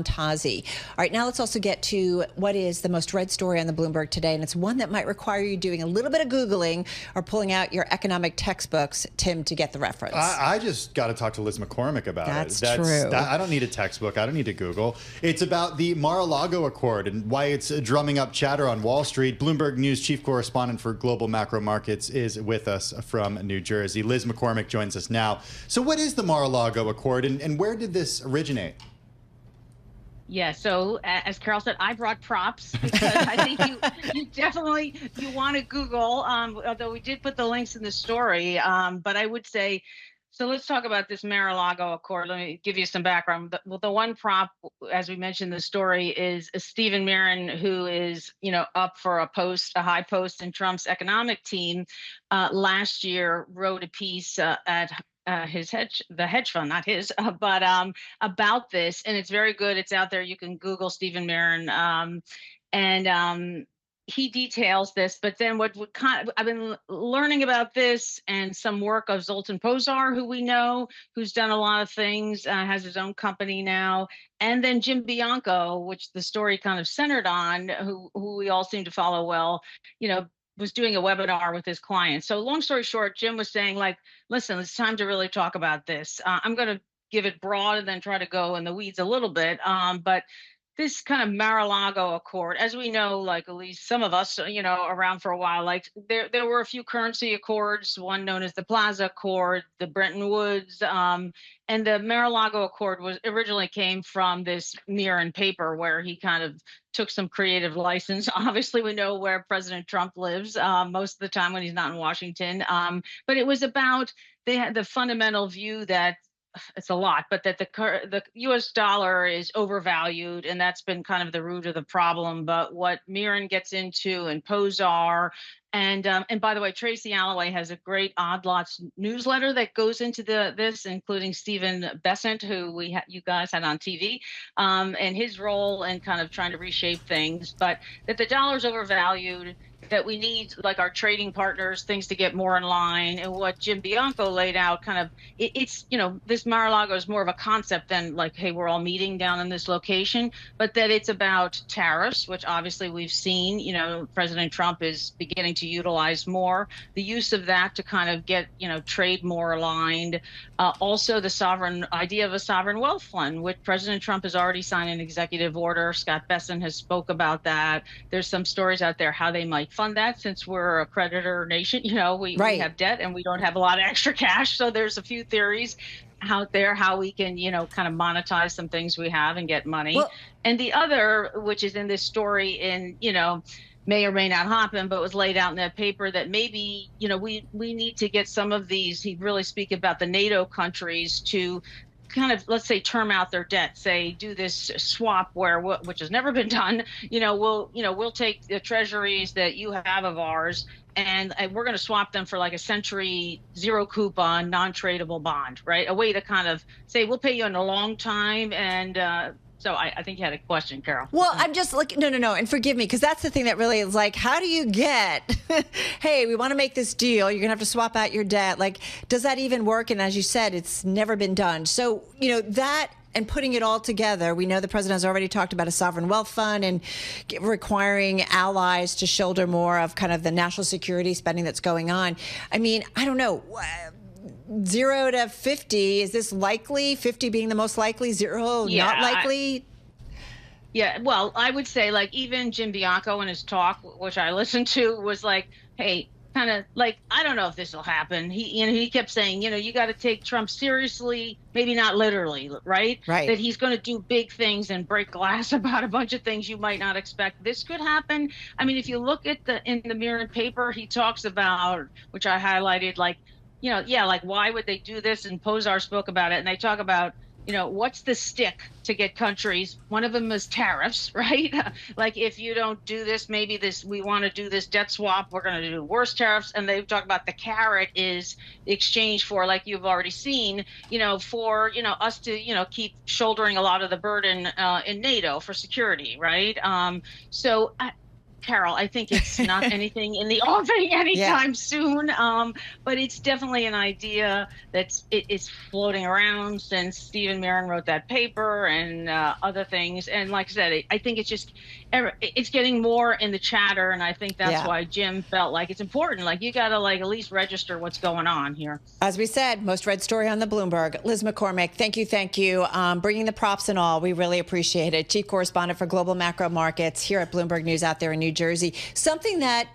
Tazi. All right, now let's also get to what is the most read story on the Bloomberg today, and it's one that might require you doing a little bit of Googling or pulling out your economic textbooks, Tim, to get the reference. I just got to talk to Liz McCormick about it. That's true. I don't need a textbook. I don't need to Google. It's about the Mar-A-Lago Accord and why it's drumming up chatter on Wall Street. Bloomberg News chief correspondent for global macro markets is with us from New Jersey. Liz McCormick joins us now. So what is the Mar-A-Lago Accord, and where did this originate? Yeah, so as Carol said, I brought props because I think you definitely want to Google, although we did put the links in the story. But I would say, so let's talk about this Mar-A-Lago Accord. Let me give you some background. The one prop, as we mentioned in the story, is Stephen Mirren, who is, up for a high post in Trump's economic team. Last year, wrote a piece at the hedge fund, not his, but about this, and it's very good. It's out there. You can Google Stephen Mirren, and he details this. But then I've been learning about this and some work of Zoltan Pozsar, who we know, who's done a lot of things, has his own company now, and then Jim Bianco, which the story kind of centered on, who we all seem to follow well, was doing a webinar with his clients. So long story short, Jim was saying, listen, it's time to really talk about this. I'm going to give it broad and then try to go in the weeds a little bit. But this kind of Mar-a-Lago Accord, as we know, at least some of us, around for a while, there were a few currency accords, one known as the Plaza Accord, the Bretton Woods, and the Mar-a-Lago Accord originally came from this Mirren paper where he kind of took some creative license. Obviously, we know where President Trump lives most of the time when he's not in Washington. But it was about, they had the fundamental view that it's a lot, but that the U.S. dollar is overvalued, and that's been kind of the root of the problem. But what Mirren gets into, and Pozsar, and by the way, Tracy Alloway has a great Odd Lots newsletter that goes into this, including Stephen Besant, who you guys had on TV, and his role in kind of trying to reshape things. But that the dollar's overvalued, that we need, our trading partners, things to get more in line. And what Jim Bianco laid out, kind of, it's, this Mar-a-Lago is more of a concept than hey, we're all meeting down in this location, but that it's about tariffs, which obviously we've seen, President Trump is beginning to utilize more, the use of that to kind of get, trade more aligned. Also the idea of a sovereign wealth fund, which President Trump has already signed an executive order. Scott Bessent has spoke about that. There's some stories out there how they might fund that, since we're a creditor nation. We have debt and we don't have a lot of extra cash. So there's a few theories out there how we can, kind of monetize some things we have and get money. Well, and the other, which is in this story, in, may or may not happen, but was laid out in that paper, that maybe, we need to get some of these, he really speak about the NATO countries to kind of, let's say, term out their debt, say, do this swap which has never been done. We'll take the treasuries that you have of ours, and we're going to swap them for a century, zero coupon, non-tradable bond, right? A way to kind of say, we'll pay you in a long time. And so I think you had a question, Carol. Well, I'm just looking, no, and forgive me, because that's the thing that really is how do you get, hey, we want to make this deal, you're going to have to swap out your debt. Does that even work? And as you said, it's never been done. So, that, and putting it all together, we know the president has already talked about a sovereign wealth fund and requiring allies to shoulder more of kind of the national security spending that's going on. I mean, I don't know. 0 to 50, is this likely? 50 being the most likely, 0 not likely? Well, I would say even Jim Bianco in his talk, which I listened to, was hey, kind of I don't know if this will happen. He kept saying, you got to take Trump seriously, maybe not literally, right? That he's going to do big things and break glass about a bunch of things you might not expect. This could happen. I mean, if you look at in the Mirren paper, he talks about, which I highlighted, why would they do this? And Pozsar spoke about it, and they talk about, what's the stick to get countries? One of them is tariffs, right? If you don't do this, maybe we want to do this debt swap, we're going to do worse tariffs. And they talk about the carrot is exchange for, you've already seen, for, us to, keep shouldering a lot of the burden in NATO for security, right? Carol, I think it's not anything in the offing anytime soon, but it's definitely an idea it's floating around since Stephen Marin wrote that paper and other things. And like I said, I think it's getting more in the chatter, and I think that's why Jim felt like it's important. Like you got to like at least register what's going on here. As we said, most read story on the Bloomberg. Liz McCormick, thank you, bringing the props and all. We really appreciate it. Chief correspondent for Global Macro Markets here at Bloomberg News out there in New Jersey. Something that